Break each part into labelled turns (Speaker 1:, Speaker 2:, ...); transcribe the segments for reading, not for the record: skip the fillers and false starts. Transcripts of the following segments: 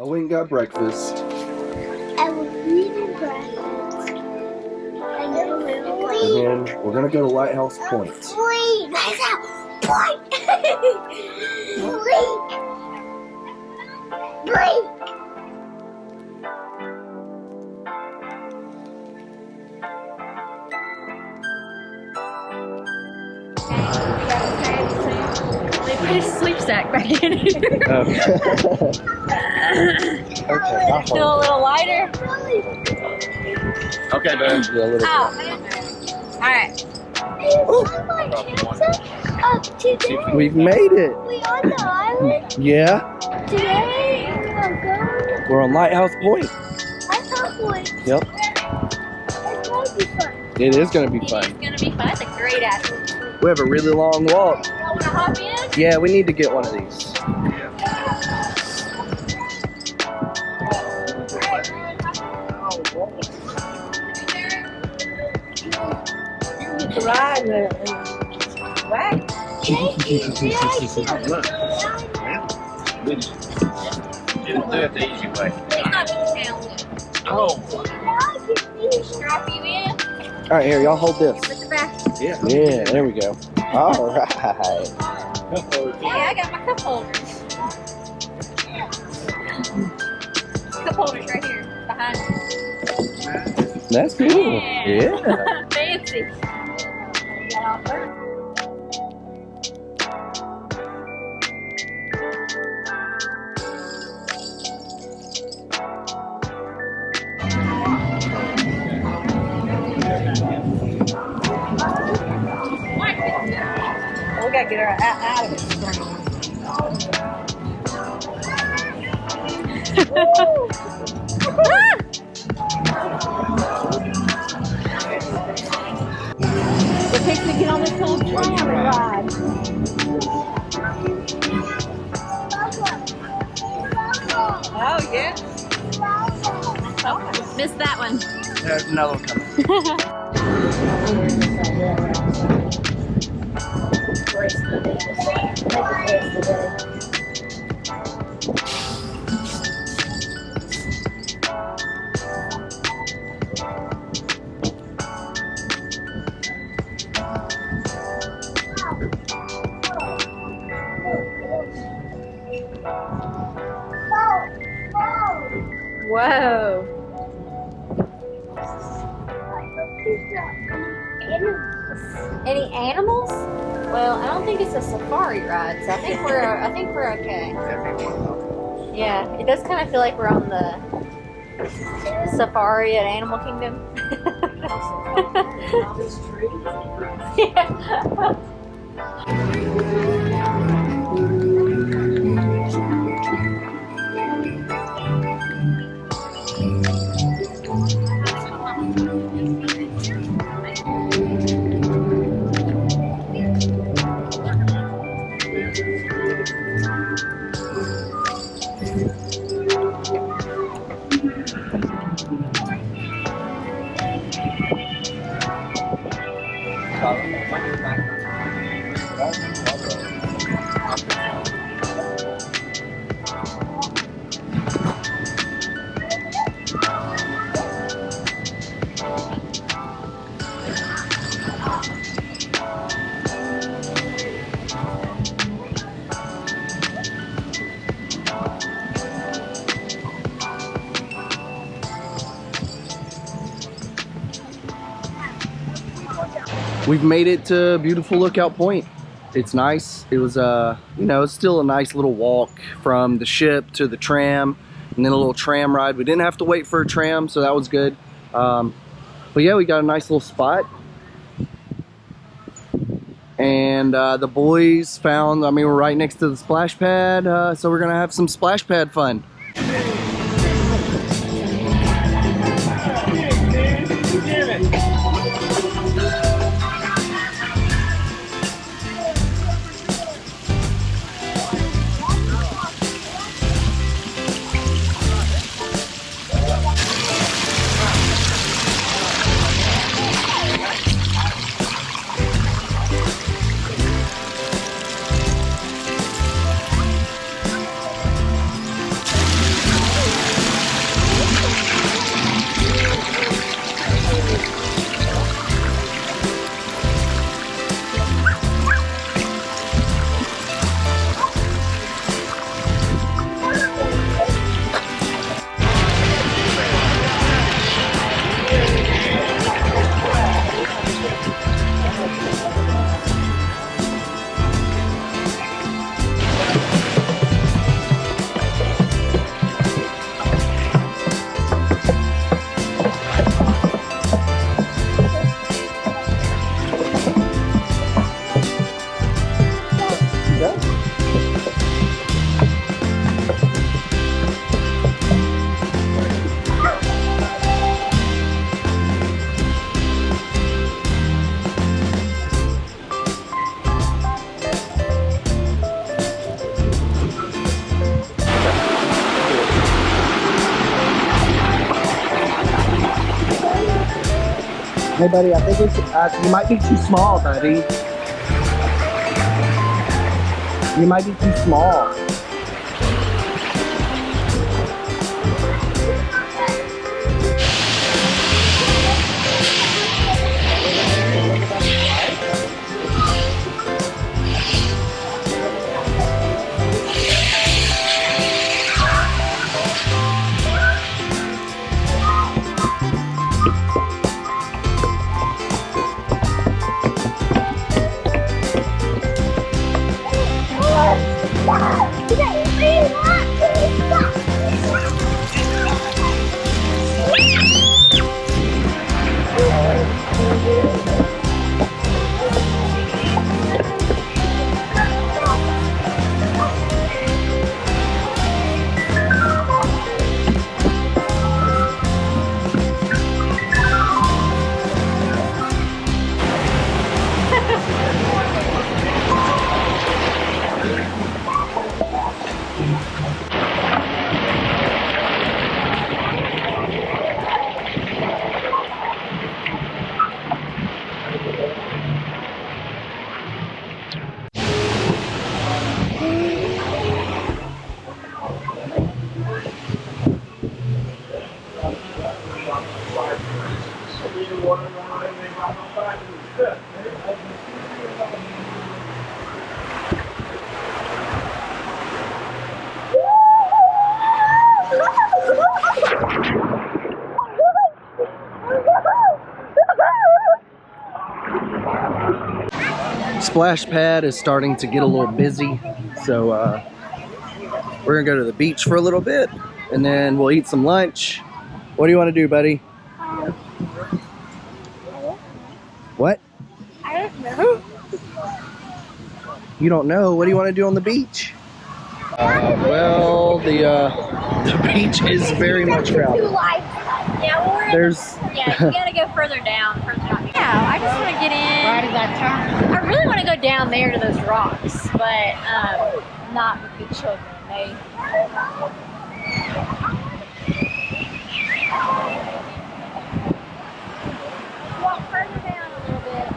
Speaker 1: I went and got breakfast.
Speaker 2: I was eating breakfast. And then
Speaker 1: We're gonna go to Lighthouse Point.
Speaker 2: Sleep! Lighthouse Point! Break!
Speaker 3: They put a sleep sack back in here.
Speaker 1: Okay.
Speaker 3: Feel a little lighter.
Speaker 1: Okay, babe. Yeah, a little
Speaker 3: Oh,
Speaker 1: bit.
Speaker 3: alright.
Speaker 1: We've made it.
Speaker 2: We on the island
Speaker 1: Yeah.
Speaker 2: today?
Speaker 1: We're on Lighthouse Point.
Speaker 2: Lighthouse Point.
Speaker 1: Yep.
Speaker 2: It's gonna be fun.
Speaker 1: It is gonna be
Speaker 3: It's
Speaker 1: fun.
Speaker 3: gonna be fun. It's a great idea.
Speaker 1: We have a really long walk.
Speaker 3: Y'all wanna hop in?
Speaker 1: Yeah, we need to get one of these.
Speaker 4: To ride the wagon.
Speaker 5: Didn't do it the easy way.
Speaker 3: It's not in town.
Speaker 5: Oh.
Speaker 3: Strap you in
Speaker 1: All right, here, y'all hold this.
Speaker 3: with the back.
Speaker 5: Yeah.
Speaker 1: Yeah, there we go. All right.
Speaker 3: Hey, I got my cup holders. Cup holders right here behind me.
Speaker 1: That's cool. Yeah.
Speaker 3: Fancy.
Speaker 4: We gotta get her out of it. We're fixing to get on this little tram and ride. Oh, yeah.
Speaker 3: Missed that one.
Speaker 1: There's another one coming.
Speaker 3: Whoa. Any animals? Well, I don't think it's a safari ride, so I think we're okay. Yeah, it does kind of feel like we're on the safari at Animal Kingdom. Yeah.
Speaker 1: We've made it to beautiful Lookout Point. It's nice. It was you know, it's still a nice little walk from the ship to the tram, and then a little tram ride. We didn't have to wait for a tram, so that was good. But yeah, we got a nice little spot. And the boys found, I mean, we're right next to the splash pad, so we're gonna have some splash pad fun. Hey, buddy, I think it's, you might be too small, buddy. You might be too small. Splash pad is starting to get a little busy, so we're gonna go to the beach for a little bit and then we'll eat some lunch. What do you want to do, buddy? What?
Speaker 2: I don't know.
Speaker 1: You don't know? What do you want to do on the beach? Well, the beach is very much crowded.
Speaker 3: Yeah, well,
Speaker 1: There's
Speaker 3: yeah, you gotta go further down. Yeah, I just want to get in. Right at that turn. I really want to go down there to those rocks, but not with the children. They. Walk further down a little bit.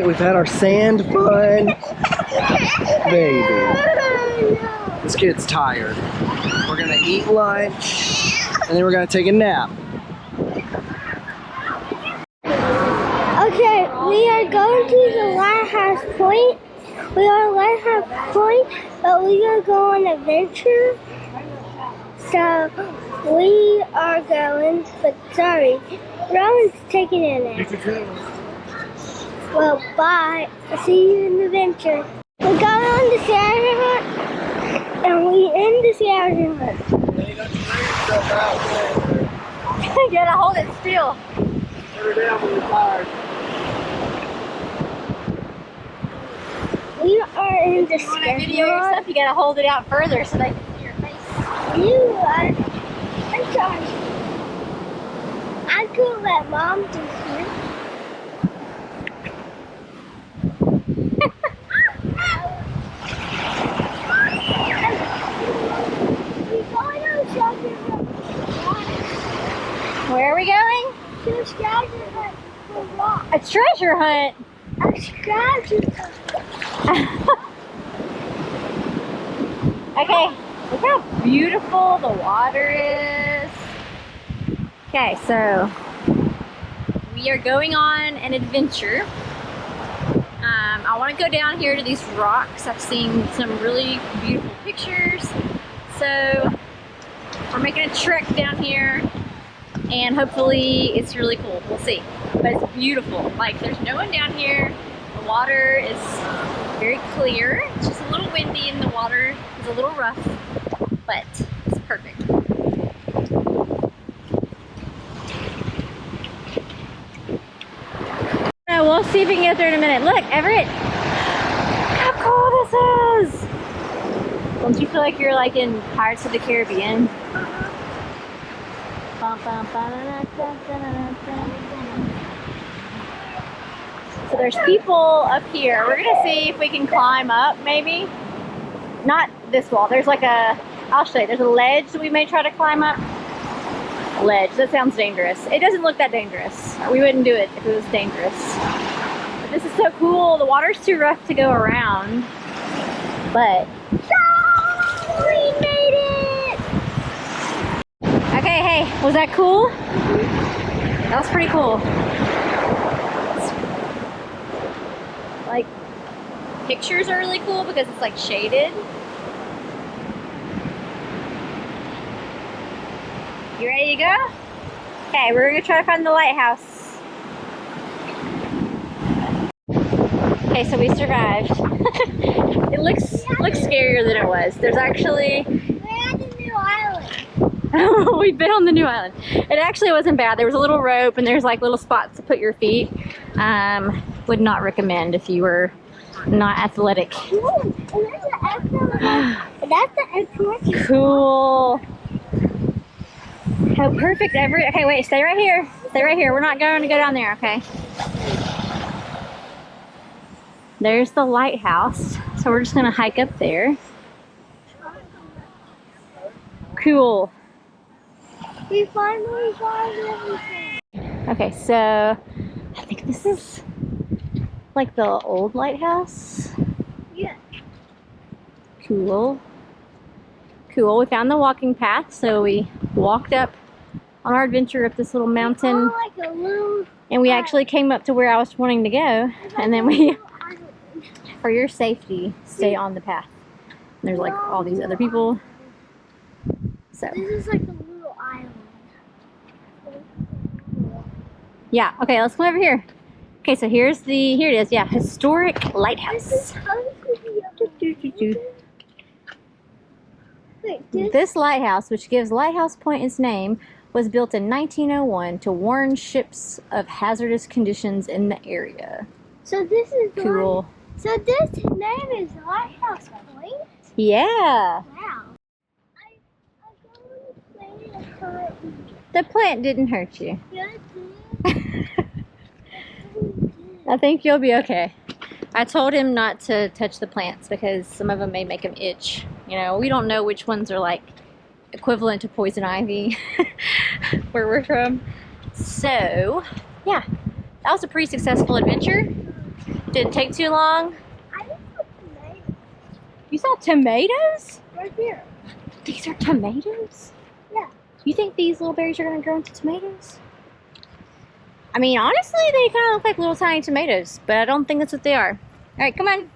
Speaker 1: We've had our sand fun. Baby. This kid's tired. We're gonna eat lunch and then we're gonna take a nap.
Speaker 2: Okay, we are going to the Lighthouse Point. We are Lighthouse Point, but we are going on an adventure. So we are going, but sorry, Rowan's taking a nap. Well, bye. I'll see you in the adventure. We go on the scavenger hunt, and we end the scavenger hunt.
Speaker 3: You gotta hold it still.
Speaker 1: Put her down when you're tired.
Speaker 2: We are in the
Speaker 3: If you want to video
Speaker 2: scavenger
Speaker 3: yourself,
Speaker 2: hunt.
Speaker 3: you gotta hold it out further so they can see your face.
Speaker 2: You are. I'm sorry. I could let Mom do here.
Speaker 3: Where are we going?
Speaker 2: To a scavenger hunt for what?
Speaker 3: A treasure hunt.
Speaker 2: A scavenger hunt.
Speaker 3: Okay, look how beautiful the water is. Okay, so we are going on an adventure. I want to go down here to these rocks. I've seen some really beautiful pictures. So we're making a trek down here and hopefully it's really cool. We'll see. But it's beautiful. Like there's no one down here. The water is very clear. It's just a little windy and the water is a little rough, but it's perfect. We'll see if we can get there in a minute. Look, Everett! Look how cool this is! Don't you feel like you're like in Pirates of the Caribbean? So there's people up here. We're gonna see if we can climb up, maybe. Not this wall. There's like I'll show you. There's a ledge that we may try to climb up. Ledge. That sounds dangerous. It doesn't look that dangerous. We wouldn't do it if it was dangerous. But this is so cool. The water's too rough to go around. But we made it! Okay, hey, was that cool? That was pretty cool. Like, pictures are really cool because it's like shaded. You ready to go? Okay, we're gonna try to find the lighthouse. Okay, so we survived. It looks scarier than it was. There's actually...
Speaker 2: We're at the new island.
Speaker 3: We've been on the new island. It actually wasn't bad. There was a little rope and there's like little spots to put your feet. Would not recommend if you were not athletic.
Speaker 2: Ooh, and there's an that's the entrance.
Speaker 3: Cool. Oh, perfect, Everett. Okay, wait, stay right here. Stay right here. We're not going to go down there, okay? There's the lighthouse. So we're just going to hike up there. Cool.
Speaker 2: We finally found everything.
Speaker 3: Okay, so I think this is like the old lighthouse.
Speaker 2: Yeah.
Speaker 3: Cool. Cool. We found the walking path, so we walked up on our adventure up this little mountain,
Speaker 2: Like a little
Speaker 3: and we actually came up to where I was wanting to go, and then we, for your safety, stay on the path. And there's like all these other people. So
Speaker 2: This is like a little island.
Speaker 3: yeah, okay, let's come over here. Okay, so here it is, yeah, historic lighthouse.
Speaker 2: Wait,
Speaker 3: This lighthouse, which gives Lighthouse Point its name, was built in 1901 to warn ships of hazardous conditions in the area.
Speaker 2: so this is
Speaker 3: Cool.
Speaker 2: So this name is Lighthouse Point?
Speaker 3: Yeah.
Speaker 2: Wow. I'm going to play a
Speaker 3: The plant didn't hurt you.
Speaker 2: card.
Speaker 3: I think you'll be okay. I told him not to touch the plants because some of them may make him itch. You know, we don't know which ones are like equivalent to poison ivy where we're from. So, yeah, that was a pretty successful adventure. Didn't take too long.
Speaker 2: I just put tomatoes
Speaker 3: You saw tomatoes?
Speaker 2: right here.
Speaker 3: These are tomatoes?
Speaker 2: Yeah.
Speaker 3: You think these little berries are going to grow into tomatoes? I mean, honestly, they kind of look like little tiny tomatoes, but I don't think that's what they are. All right, come on.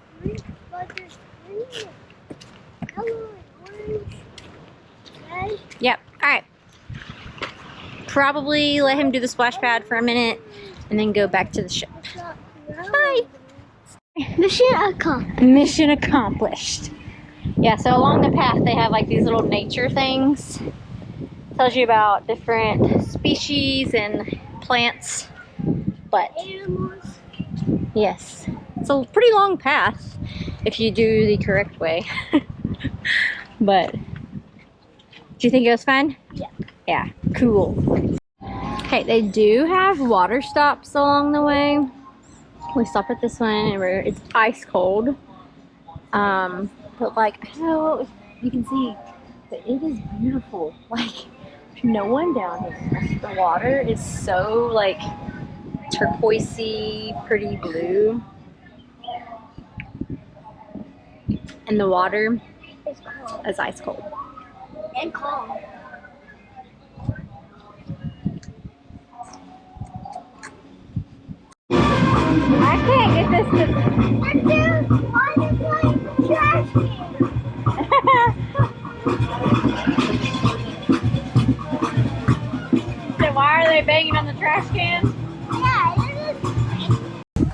Speaker 2: But there's green, yellow, and orange. Okay.
Speaker 3: Yep. All right. Probably let him do the splash pad for a minute and then go back to the ship. Bye.
Speaker 2: Mission accomplished.
Speaker 3: Mission accomplished. Yeah, so along the path they have like these little nature things. Tells you about different species and plants. But
Speaker 2: Animals.
Speaker 3: yes, it's a pretty long path if you do the correct way. But do you think it was fun?
Speaker 2: Yeah.
Speaker 3: Yeah, cool. Okay, they do have water stops along the way. We stopped at this one and it's ice cold. But like, I don't know if you can see, but it is beautiful. Like, there's no one down here. The water is so like turquoisey, pretty blue. And the water
Speaker 2: It's cold.
Speaker 3: is ice cold.
Speaker 2: And calm.
Speaker 3: I can't get this to...
Speaker 2: And there's one like trash can.
Speaker 3: So why are they banging on the trash can?
Speaker 2: Yeah, it is.